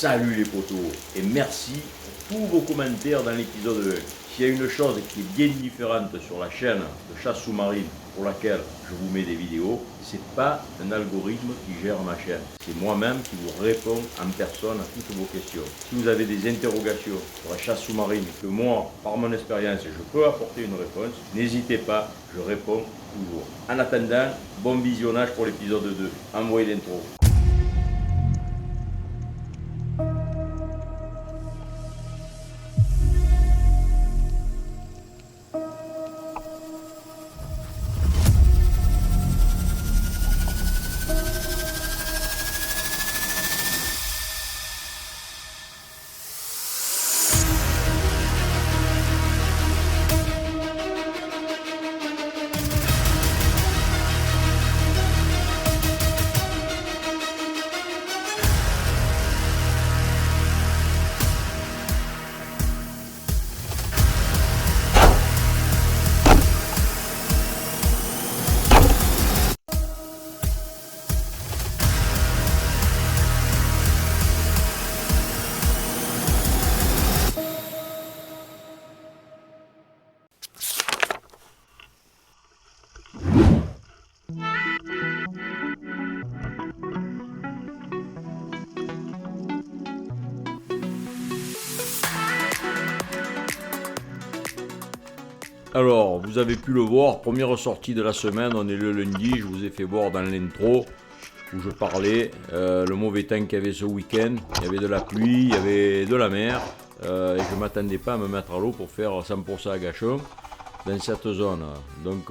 Salut les potos et merci pour tous vos commentaires dans l'épisode 1. S'il y a une chose qui est bien différente sur la chaîne de chasse sous-marine pour laquelle je vous mets des vidéos, c'est pas un algorithme qui gère ma chaîne. C'est moi-même qui vous réponds en personne à toutes vos questions. Si vous avez des interrogations sur la chasse sous-marine et que moi, par mon expérience, je peux apporter une réponse, n'hésitez pas, je réponds toujours. En attendant, bon visionnage pour l'épisode 2. Envoyez l'intro. Alors, vous avez pu le voir, première sortie de la semaine, on est le lundi, je vous ai fait voir dans l'intro où je parlais, le mauvais temps qu'il y avait ce week-end, il y avait de la pluie, il y avait de la mer, et je ne m'attendais pas à me mettre à l'eau pour faire 100% agachon dans cette zone. Donc,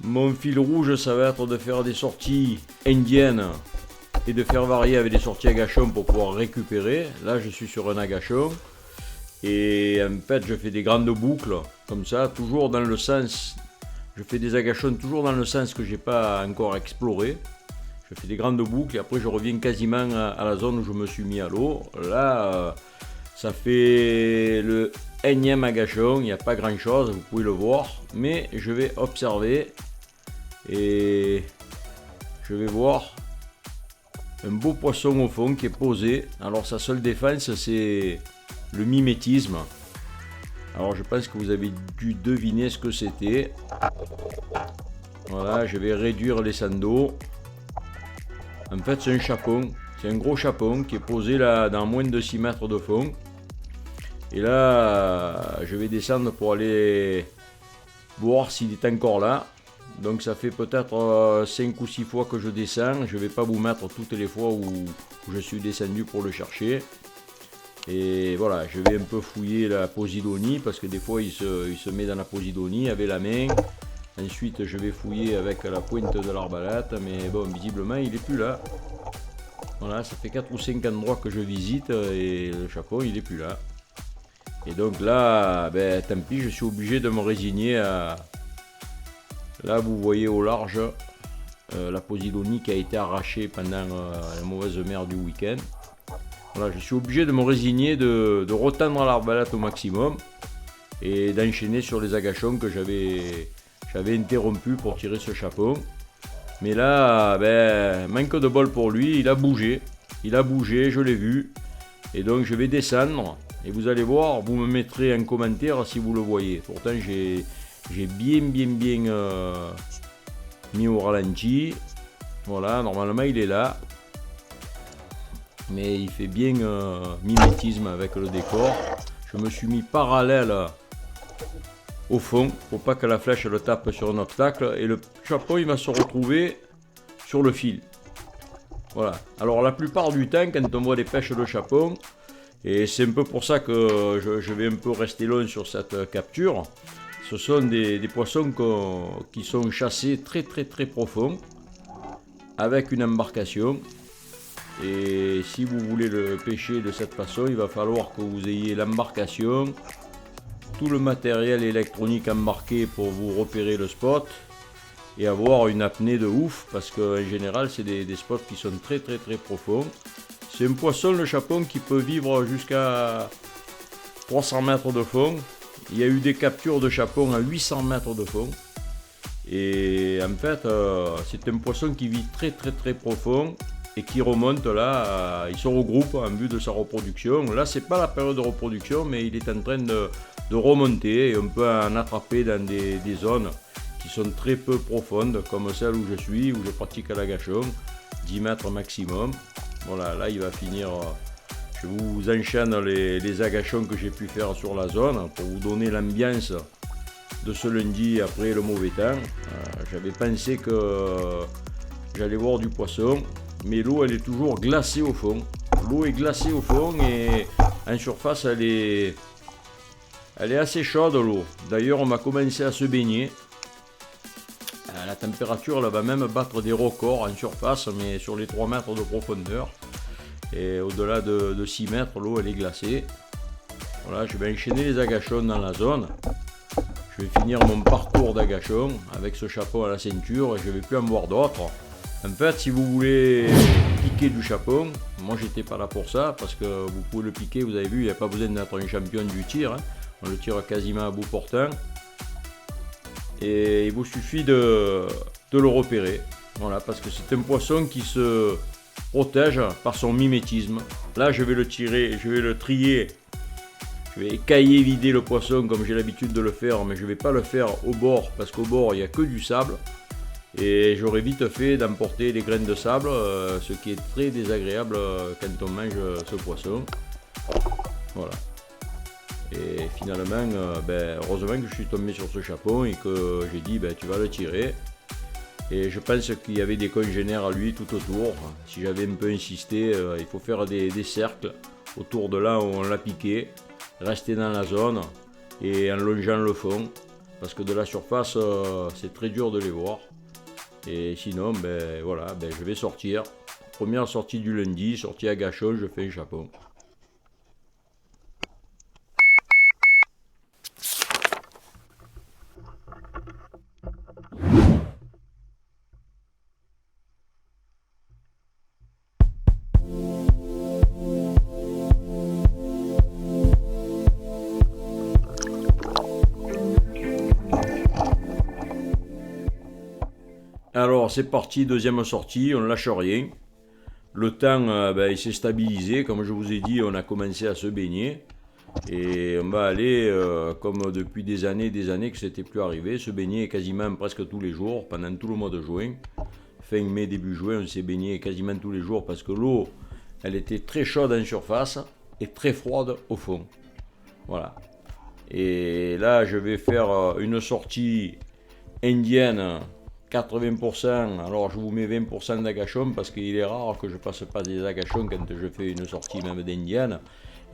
mon fil rouge, ça va être de faire des sorties indiennes et de faire varier avec des sorties agachon pour pouvoir récupérer. Là, je suis sur un agachon. Et en fait, je fais des grandes boucles, comme ça, toujours dans le sens, je fais des agachons toujours dans le sens que j'ai pas encore exploré. Je fais des grandes boucles et après je reviens quasiment à la zone où je me suis mis à l'eau. Là, ça fait le énième agachon, il n'y a pas grand chose, vous pouvez le voir, mais je vais observer et je vais voir un beau poisson au fond qui est posé. Alors sa seule défense, c'est le mimétisme. Alors je pense que vous avez dû deviner ce que c'était. Voilà, je vais réduire les sandos. En fait, c'est un chapon. C'est un gros chapon qui est posé là dans moins de 6 mètres de fond. Et là, je vais descendre pour aller voir s'il est encore là. Donc ça fait peut-être 5 ou 6 fois que je descends. Je ne vais pas vous mettre toutes les fois où je suis descendu pour le chercher. Et voilà, je vais un peu fouiller la posidonie parce que des fois il se met dans la posidonie avec la main. Ensuite je vais fouiller avec la pointe de l'arbalète, mais bon, visiblement il n'est plus là. Voilà, ça fait 4 ou 5 endroits que je visite et le chapeau il n'est plus là. Et donc là, ben, tant pis, je suis obligé de me résigner à... Là vous voyez au large la posidonie qui a été arrachée pendant la mauvaise mer du week-end. Voilà, je suis obligé de me résigner, de retendre l'arbalète au maximum et d'enchaîner sur les agachons que j'avais interrompus pour tirer ce chapon. Mais là, ben, manque de bol pour lui, il a bougé, je l'ai vu. Et donc je vais descendre et vous allez voir, vous me mettrez un commentaire si vous le voyez. Pourtant j'ai bien mis au ralenti. Voilà, normalement il est là. Mais il fait bien mimétisme avec le décor. Je me suis mis parallèle au fond pour pas que la flèche le tape sur un obstacle et le chapeau il va se retrouver sur le fil. Voilà. Alors la plupart du temps quand on voit des pêches de chapon, et c'est un peu pour ça que je vais un peu rester long sur cette capture, ce sont des poissons qui sont chassés très profond avec une embarcation. Et si vous voulez le pêcher de cette façon, il va falloir que vous ayez l'embarcation, tout le matériel électronique embarqué pour vous repérer le spot et avoir une apnée de ouf parce qu'en général c'est des spots qui sont très profonds. C'est un poisson, le chapon, qui peut vivre jusqu'à 300 mètres de fond. Il y a eu des captures de chapon à 800 mètres de fond. Et en fait, c'est un poisson qui vit très profond. et qui remonte là, il se regroupe en vue de sa reproduction. Là, c'est pas la période de reproduction, mais il est en train de remonter et on peut en attraper dans des zones qui sont très peu profondes, comme celle où je suis, où je pratique l'agachon, 10 mètres maximum. Voilà, là, il va finir. Je vous enchaîne les agachons que j'ai pu faire sur la zone pour vous donner l'ambiance de ce lundi après le mauvais temps. J'avais pensé que j'allais voir du poisson, mais l'eau elle est toujours glacée au fond. L'eau est glacée au fond et en surface elle est assez chaude l'eau. D'ailleurs on va commencer à se baigner. La température elle va même battre des records en surface, mais sur les 3 mètres de profondeur. Et au-delà de 6 mètres, l'eau elle est glacée. Voilà, je vais enchaîner les agachons dans la zone. Je vais finir mon parcours d'agachon avec ce chapeau à la ceinture et je ne vais plus en voir d'autres. En fait, si vous voulez piquer du chapon, moi j'étais pas là pour ça parce que vous pouvez le piquer, vous avez vu, il n'y a pas besoin d'être un champion du tir. Hein. On le tire quasiment à bout portant. Et il vous suffit de le repérer. Voilà, parce que c'est un poisson qui se protège par son mimétisme. Là, je vais le tirer, je vais le trier. Je vais écailler, vider le poisson comme j'ai l'habitude de le faire, mais je ne vais pas le faire au bord parce qu'au bord il n'y a que du sable. Et j'aurais vite fait d'emporter des graines de sable, ce qui est très désagréable quand on mange ce poisson. Voilà. Et finalement, heureusement que je suis tombé sur ce chapon et que j'ai dit tu vas le tirer. Et je pense qu'il y avait des congénères à lui tout autour. Si j'avais un peu insisté, il faut faire des cercles autour de là où on l'a piqué, rester dans la zone et en longeant le fond. Parce que de la surface, c'est très dur de les voir. Et sinon, je vais sortir. Première sortie du lundi, sortie à gachon, je fais un chapon. Alors c'est parti, deuxième sortie, on ne lâche rien. Le temps il s'est stabilisé, comme je vous ai dit, on a commencé à se baigner. Et on va aller, comme depuis des années que c'était plus arrivé, se baigner quasiment presque tous les jours, pendant tout le mois de juin. Fin mai, début juin, on s'est baigné quasiment tous les jours parce que l'eau, elle était très chaude en surface et très froide au fond. Voilà. Et là, je vais faire une sortie indienne, 80%, alors je vous mets 20% d'agachon parce qu'il est rare que je passe pas des agachons quand je fais une sortie même d'indienne.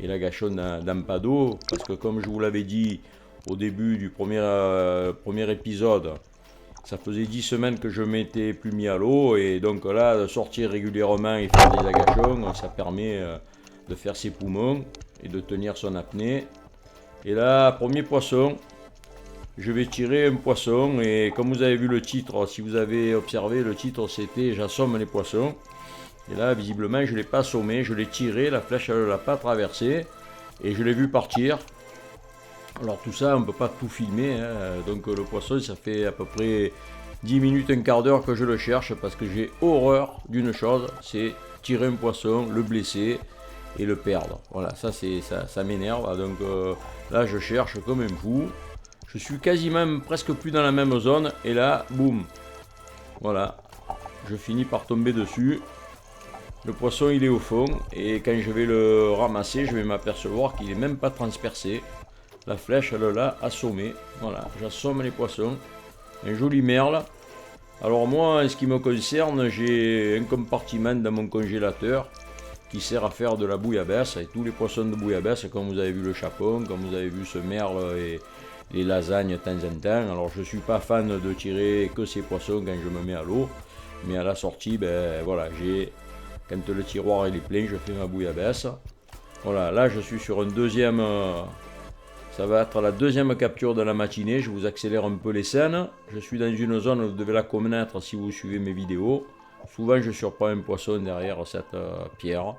Et l'agachon dans pas d'eau, parce que comme je vous l'avais dit au début du premier épisode, ça faisait 10 semaines que je m'étais plus mis à l'eau, et donc là, de sortir régulièrement et faire des agachons, ça permet de faire ses poumons et de tenir son apnée. Et là, premier poisson, je vais tirer un poisson, et comme vous avez vu le titre, si vous avez observé, le titre c'était « J'assomme les poissons ». Et là, visiblement, je ne l'ai pas assommé, je l'ai tiré, la flèche ne l'a pas traversé, et je l'ai vu partir. Alors tout ça, on ne peut pas tout filmer, hein. Donc le poisson, ça fait à peu près 10 minutes, un quart d'heure que je le cherche, parce que j'ai horreur d'une chose, c'est tirer un poisson, le blesser et le perdre. Voilà, ça m'énerve. Donc là, je cherche comme un fou. Je suis quasiment presque plus dans la même zone, et là, boum. Voilà, je finis par tomber dessus. Le poisson il est au fond, et quand je vais le ramasser, je vais m'apercevoir qu'il n'est même pas transpercé. La flèche elle l'a assommé. Voilà, j'assomme les poissons. Un joli merle. Alors moi, en ce qui me concerne, j'ai un compartiment dans mon congélateur qui sert à faire de la bouillabaisse. Et tous les poissons de bouillabaisse, comme vous avez vu le chapon, comme vous avez vu ce merle et les lasagnes de temps en temps. Alors je ne suis pas fan de tirer que ces poissons quand je me mets à l'eau. Mais à la sortie, quand le tiroir il est plein, je fais ma bouillabaisse. Voilà, là je suis sur un deuxième. Ça va être la deuxième capture de la matinée. Je vous accélère un peu les scènes. Je suis dans une zone, vous devez la connaître si vous suivez mes vidéos. Souvent je surprends un poisson derrière cette pierre.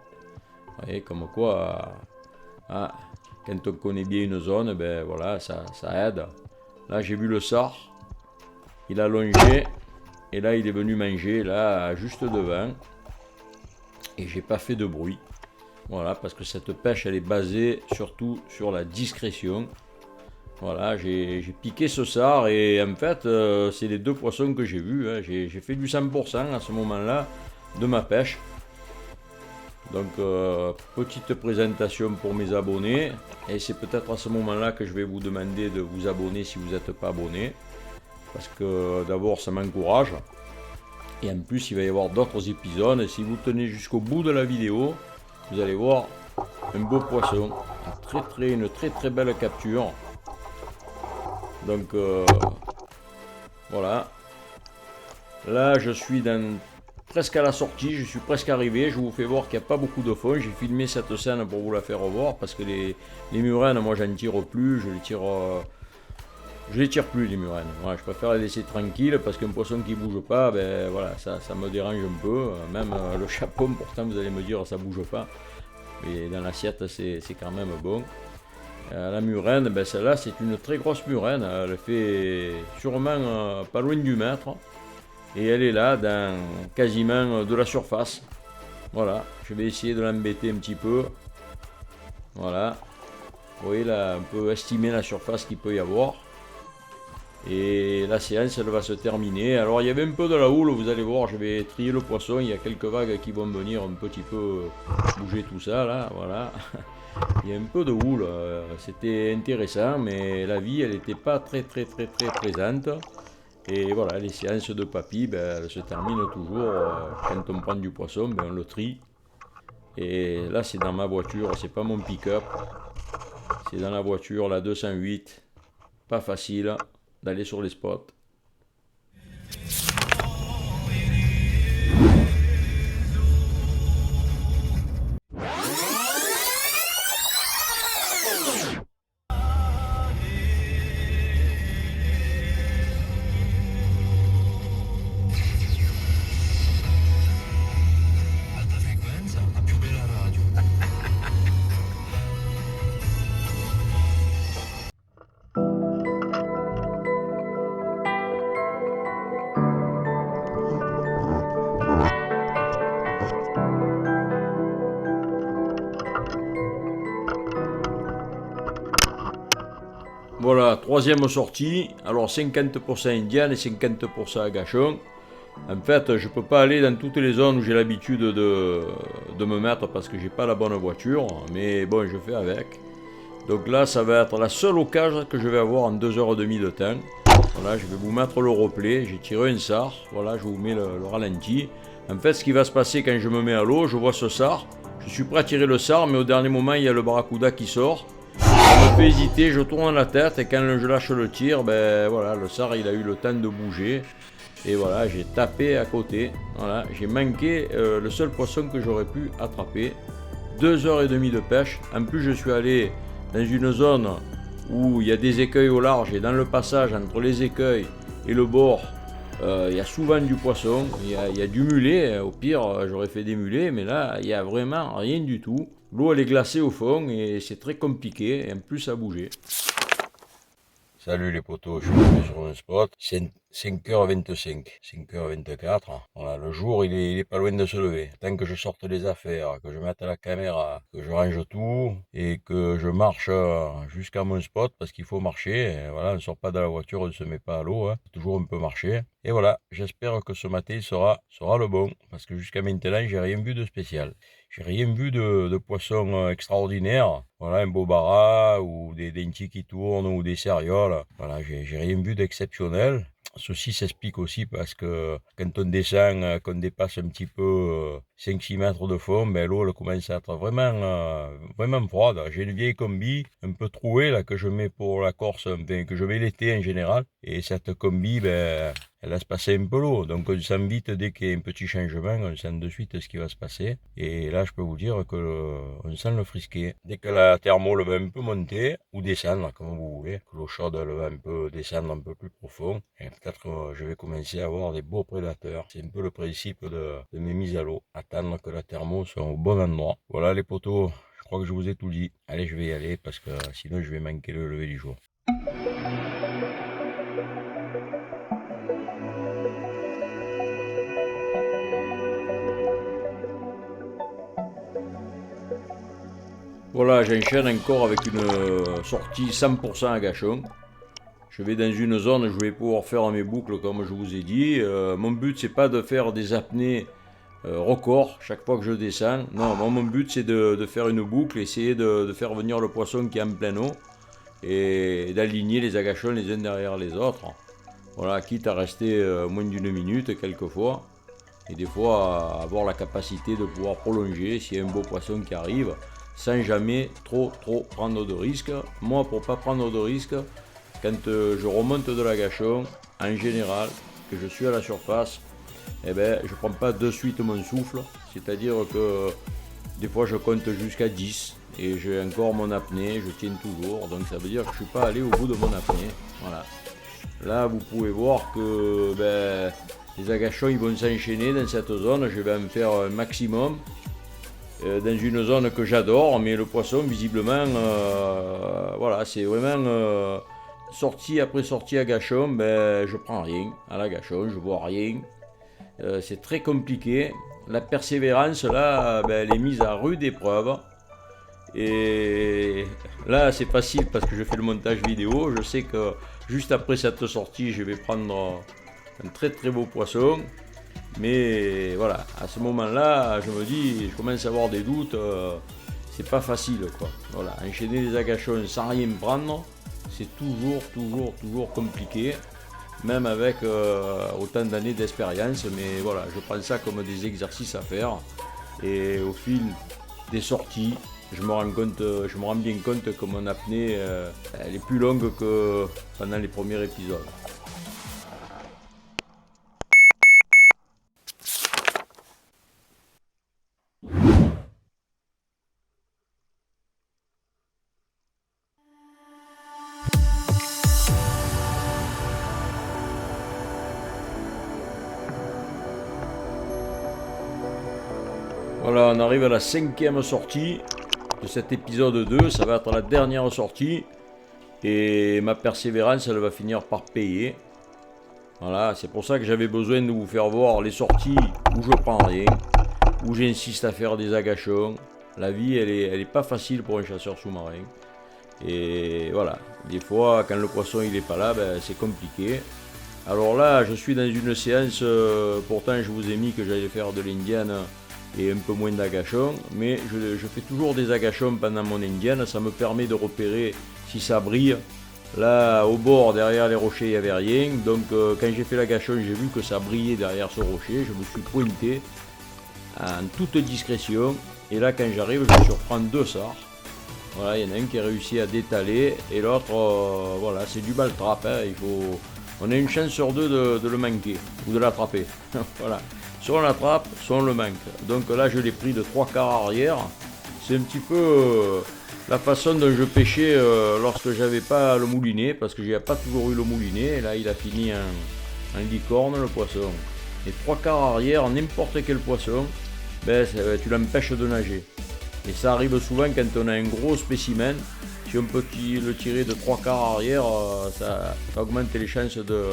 Vous voyez, comme quoi, quand on connaît bien une zone, voilà, ça aide. Là j'ai vu le sard. Il a longé. Et là il est venu manger, là, juste devant. et j'ai pas fait de bruit. Voilà, parce que cette pêche, elle est basée surtout sur la discrétion. Voilà, j'ai piqué ce sard et en fait, c'est les 2 poissons que j'ai vus. Hein. J'ai fait du 100% à ce moment-là de ma pêche. Donc, petite présentation pour mes abonnés. Et c'est peut-être à ce moment-là que je vais vous demander de vous abonner si vous n'êtes pas abonné. Parce que d'abord, ça m'encourage. Et en plus, il va y avoir d'autres épisodes. Et si vous tenez jusqu'au bout de la vidéo, vous allez voir un beau poisson. Une très très belle capture. Donc, voilà. Là, je suis presque à la sortie. Je suis presque arrivé. Je vous fais voir qu'il n'y a pas beaucoup de fond. J'ai filmé cette scène pour vous la faire voir. Parce que les murènes, moi, j'en tire plus. Je les tire plus, les murènes. Voilà, je préfère les laisser tranquilles parce qu'un poisson qui bouge pas, ben voilà, ça me dérange un peu. Même le chapon, pourtant, vous allez me dire, ça bouge pas. Mais dans l'assiette, c'est quand même bon. La murène, ben celle-là, c'est une très grosse murène. Elle fait sûrement pas loin du mètre. Et elle est là, dans quasiment de la surface. Voilà, je vais essayer de l'embêter un petit peu. Voilà. Vous voyez là, on peut estimer la surface qu'il peut y avoir. Et la séance, elle va se terminer. Alors, il y avait un peu de la houle, vous allez voir, je vais trier le poisson. Il y a quelques vagues qui vont venir un petit peu bouger tout ça, là, voilà. Il y a un peu de houle, c'était intéressant, mais la vie, elle n'était pas très présente. Et voilà, les séances de papy, ben, elles se terminent toujours. Quand on prend du poisson, ben, on le trie. Et là, c'est dans ma voiture, c'est pas mon pick-up. C'est dans la voiture, la 208. Pas facile d'aller sur les spots. Voilà, troisième sortie. Alors 50% indienne et 50% agachon. En fait, je peux pas aller dans toutes les zones où j'ai l'habitude de me mettre parce que j'ai pas la bonne voiture. Mais bon, je fais avec. Donc là, ça va être la seule occasion que je vais avoir en 2h30 de temps. Voilà, je vais vous mettre le replay. J'ai tiré un sard. Voilà, je vous mets le ralenti. En fait, ce qui va se passer quand je me mets à l'eau, je vois ce sard. Je suis prêt à tirer le sard, mais au dernier moment, il y a le barracuda qui sort. Ça me fait hésiter, je tourne la tête et quand je lâche le tir, ben voilà, le sard il a eu le temps de bouger. Et voilà, j'ai tapé à côté. Voilà, j'ai manqué le seul poisson que j'aurais pu attraper. 2h30 de pêche. En plus, je suis allé dans une zone où il y a des écueils au large et dans le passage entre les écueils et le bord, il y a souvent du poisson. Il y a du mulet. Au pire, j'aurais fait des mulets, mais là, il n'y a vraiment rien du tout. L'eau elle est glacée au fond et c'est très compliqué, et en plus à bouger. Salut les potos, je suis arrivé sur un spot, c'est 5h25, 5h24, voilà, le jour il est pas loin de se lever. Tant que je sorte les affaires, que je mette la caméra, que je range tout et que je marche jusqu'à mon spot parce qu'il faut marcher, et voilà, on ne sort pas de la voiture, on ne se met pas à l'eau, hein, toujours un peu marcher. Et voilà, j'espère que ce matin sera le bon parce que jusqu'à maintenant j'ai rien vu de spécial. J'ai rien vu de poisson extraordinaire. Voilà, un bobara ou des dentis qui tournent ou des cérioles. Voilà, j'ai rien vu d'exceptionnel. Ceci s'explique aussi parce que quand on descend, qu'on dépasse un petit peu 5-6 mètres de fond, ben l'eau elle commence à être vraiment froide. J'ai une vieille combi un peu trouée là que je mets pour la Corse, enfin, que je mets l'été en général. Et cette combi, ben elle laisse passer un peu l'eau. Donc on sent vite, dès qu'il y a un petit changement, on sent de suite ce qui va se passer. Et là, je peux vous dire que on sent le frisquet. Dès que la thermo va un peu monter, ou descendre, comme vous voulez, que l'eau chaude elle va un peu descendre un peu plus profond, et peut-être que je vais commencer à avoir des beaux prédateurs. C'est un peu le principe de mes mises à l'eau. Attendre que la thermo soit au bon endroit. Voilà les potos, je crois que je vous ai tout dit. Allez, je vais y aller parce que sinon je vais manquer le lever du jour. Voilà, j'enchaîne encore avec une sortie 100% agachon. Je vais dans une zone, je vais pouvoir faire mes boucles comme je vous ai dit. Mon but c'est pas de faire des apnées records chaque fois que je descends. Non, moi, mon but c'est de faire une boucle, essayer de faire venir le poisson qui est en plein eau et d'aligner les agachons les uns derrière les autres. Voilà, quitte à rester moins d'une minute quelquefois. Et des fois avoir la capacité de pouvoir prolonger s'il y a un beau poisson qui arrive sans jamais trop prendre de risques. Moi, pour pas prendre de risques, quand je remonte de l'agachon, en général, que je suis à la surface, eh ben, je prends pas de suite mon souffle, c'est-à-dire que des fois je compte jusqu'à 10 et j'ai encore mon apnée, je tiens toujours, donc ça veut dire que je suis pas allé au bout de mon apnée. Voilà. Là, vous pouvez voir que les agachons ils vont s'enchaîner dans cette zone, je vais en faire un maximum. Dans une zone que j'adore, mais le poisson visiblement, voilà, c'est vraiment sortie après sortie agachon, je prends rien à l'agachon, je vois rien. C'est très compliqué. La persévérance là, elle est mise à rude épreuve. Et là, c'est facile parce que je fais le montage vidéo. Je sais que juste après cette sortie, je vais prendre un très beau poisson. Mais voilà, à ce moment-là, je me dis, je commence à avoir des doutes. C'est pas facile, quoi. Voilà, enchaîner les agachons sans rien prendre, c'est toujours compliqué. Même avec autant d'années d'expérience. Mais voilà, je prends ça comme des exercices à faire. Et au fil des sorties, je me rends bien compte que mon apnée elle est plus longue que pendant les premiers épisodes. Voilà, on arrive à la 5e sortie de cet épisode 2. Ça va être la dernière sortie. Et ma persévérance, elle va finir par payer. Voilà, c'est pour ça que j'avais besoin de vous faire voir les sorties où je prends rien, où j'insiste à faire des agachons. La vie, elle est pas facile pour un chasseur sous-marin. Et voilà, des fois, quand le poisson il est pas là, c'est compliqué. Alors là, je suis dans une séance, pourtant je vous ai mis que j'allais faire de l'indienne et un peu moins d'agachons, mais je fais toujours des agachons pendant mon indienne, ça me permet de repérer si ça brille. Là, au bord, derrière les rochers, il n'y avait rien, donc quand j'ai fait l'agachon, j'ai vu que ça brillait derrière ce rocher, je me suis pointé en toute discrétion, et là, quand j'arrive, je surprends 2 sards. Voilà, il y en a un qui a réussi à détaler, et l'autre, voilà, c'est du baltrap, hein, on a une chance sur 2 de le manquer, ou de l'attraper. Voilà. Soit on l'attrape, soit on le manque. Donc là, je l'ai pris de 3/4 arrière. C'est un petit peu la façon dont je pêchais lorsque j'avais pas le moulinet, parce que j'ai pas toujours eu le moulinet. Et là, il a fini en licorne, le poisson. Et 3/4 arrière, n'importe quel poisson, tu l'empêches de nager. Et ça arrive souvent quand on a un gros spécimen. Si on peut le tirer de 3/4 arrière, ça augmente les chances de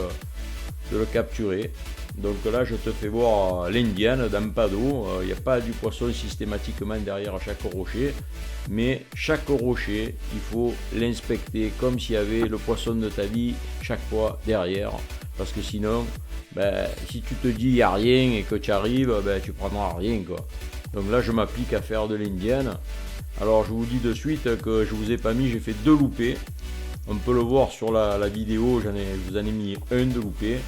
le capturer. Donc là, je te fais voir l'indienne dans pas d'eau. Il n'y a pas du poisson systématiquement derrière chaque rocher. Mais chaque rocher, il faut l'inspecter comme s'il y avait le poisson de ta vie chaque fois derrière. Parce que sinon, si tu te dis il n'y a rien et que tu arrives, tu prendras rien, quoi. Donc là, je m'applique à faire de l'indienne. Alors je vous dis de suite que je vous ai pas mis, j'ai fait 2 loupés. On peut le voir sur la vidéo, je vous en ai mis un de loupé.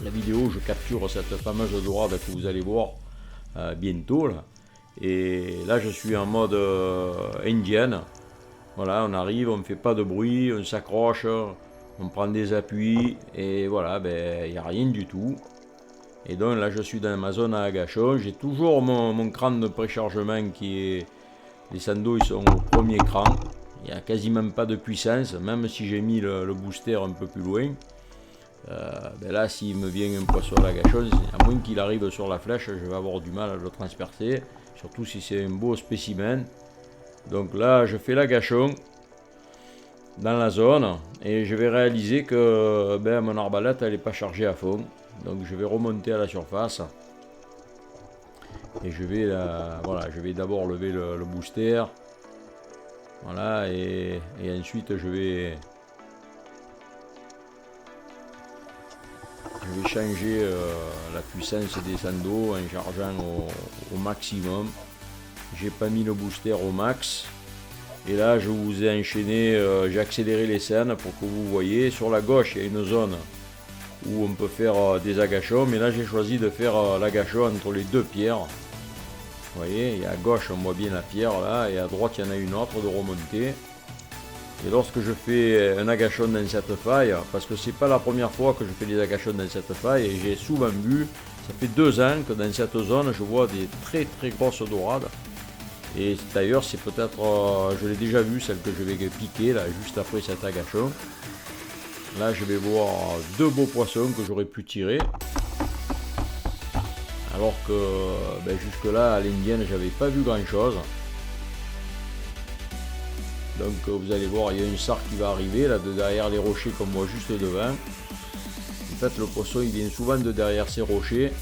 La vidéo, je capture cette fameuse dorade que vous allez voir bientôt. Là. Et là, je suis en mode indienne. Voilà, on arrive, on ne fait pas de bruit, on s'accroche, on prend des appuis. Et voilà, il n'y a rien du tout. Et donc là, je suis dans ma zone à agachon. J'ai toujours mon crâne de préchargement qui est... Les sandos, ils sont au premier cran. Il n'y a quasiment pas de puissance, même si j'ai mis le booster un peu plus loin. Là, s'il me vient un poisson à l'agachon, à moins qu'il arrive sur la flèche, je vais avoir du mal à le transpercer, surtout si c'est un beau spécimen. Donc là, je fais l'agachon dans la zone et je vais réaliser que mon arbalète elle n'est pas chargée à fond. Donc je vais remonter à la surface et je vais d'abord lever le booster. Voilà, et ensuite je vais changer la puissance des sandos en chargeant au maximum. J'ai pas mis le booster au max. Et là, je vous ai enchaîné, j'ai accéléré les scènes pour que vous voyez. Sur la gauche, il y a une zone où on peut faire des agachons. Mais là, j'ai choisi de faire l'agachon entre les deux pierres. Vous voyez, et à gauche, on voit bien la pierre là. Et à droite, il y en a une autre de remontée. Et lorsque je fais un agachon dans cette faille, parce que c'est pas la première fois que je fais des agachons dans cette faille, et j'ai souvent vu, ça fait 2 ans que dans cette zone, je vois des très très grosses dorades. Et d'ailleurs, c'est peut-être, je l'ai déjà vu, celle que je vais piquer là, juste après cet agachon. Là, je vais voir 2 beaux poissons que j'aurais pu tirer. Alors que jusque là, à l'indienne, j'avais pas vu grand chose. Donc vous allez voir, il y a une sarre qui va arriver là de derrière les rochers qu'on voit juste devant. En fait, le poisson il vient souvent de derrière ces rochers.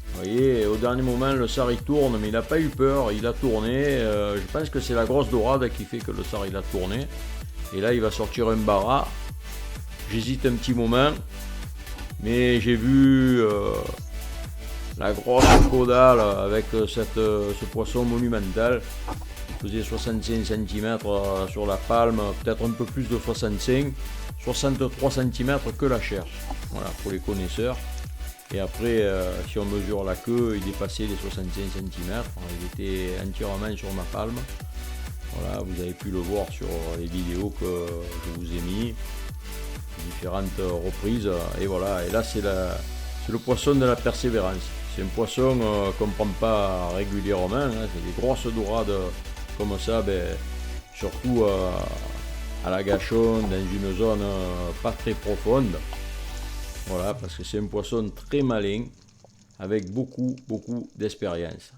Vous voyez, au dernier moment, le sar il tourne, mais il n'a pas eu peur, il a tourné. Je pense que c'est la grosse dorade qui fait que le sar il a tourné. Et là, il va sortir un bara. J'hésite un petit moment, mais j'ai vu la grosse caudale avec ce poisson monumental. Il faisait 65 cm sur la palme, peut-être un peu plus de 65, 63 cm que la chair. Voilà, pour les connaisseurs. Et après, si on mesure la queue, il dépassait les 65 cm. Il était entièrement sur ma palme. Voilà, vous avez pu le voir sur les vidéos que je vous ai mis, différentes reprises. Et voilà, et là c'est le poisson de la persévérance. C'est un poisson qu'on ne prend pas régulièrement. Hein. C'est des grosses dorades comme ça, surtout à la gachon, dans une zone pas très profonde. Voilà, parce que c'est un poisson très malin, avec beaucoup d'expérience.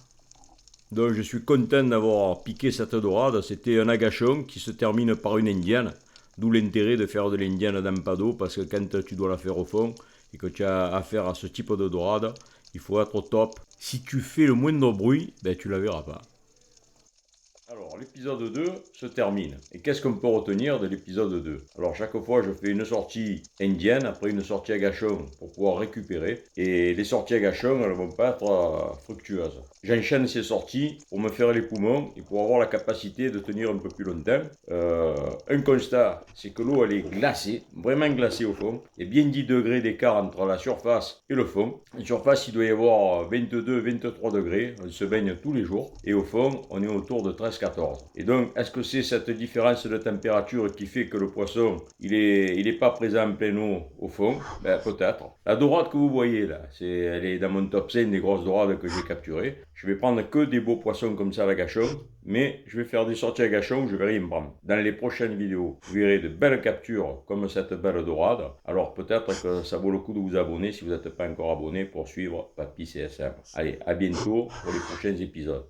Donc je suis content d'avoir piqué cette dorade. C'était un agachon qui se termine par une indienne. D'où l'intérêt de faire de l'indienne dans pas d'eau, parce que quand tu dois la faire au fond et que tu as affaire à ce type de dorade, il faut être au top. Si tu fais le moindre bruit, tu la verras pas. Alors, l'épisode 2 se termine. Et qu'est-ce qu'on peut retenir de l'épisode 2? Alors, chaque fois, je fais une sortie indienne, après une sortie à gachon pour pouvoir récupérer. Et les sorties à gachon, elles ne vont pas être fructueuses. J'enchaîne ces sorties pour me faire les poumons et pour avoir la capacité de tenir un peu plus longtemps. Un constat, c'est que l'eau, elle est glacée, vraiment glacée au fond. Il y a bien 10 degrés d'écart entre la surface et le fond. En surface, il doit y avoir 22-23 degrés. On se baigne tous les jours. Et au fond, on est autour de 13-14. Et donc, est-ce que c'est cette différence de température qui fait que le poisson, il est pas présent en pleine eau au fond? Peut-être. La dorade que vous voyez là, elle est dans mon top 5 des grosses dorades que j'ai capturées. Je vais prendre que des beaux poissons comme ça à la gachon, mais je vais faire des sorties à gachon où je vais rien prendre. Dans les prochaines vidéos, vous verrez de belles captures comme cette belle dorade. Alors peut-être que ça vaut le coup de vous abonner si vous n'êtes pas encore abonné pour suivre Papy CSM. Allez, à bientôt pour les prochains épisodes.